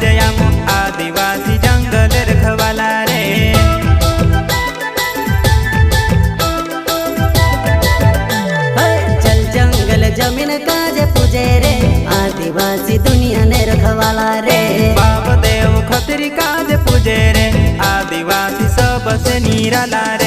जयाम आदिवासी जंगल रखवाला रे। चल जंगल जमीन काज पूजे रे आदिवासी दुनिया ने रखवाला रे। बाप देव खतरी काज पूजे रे आदिवासी सबसे निराला रे।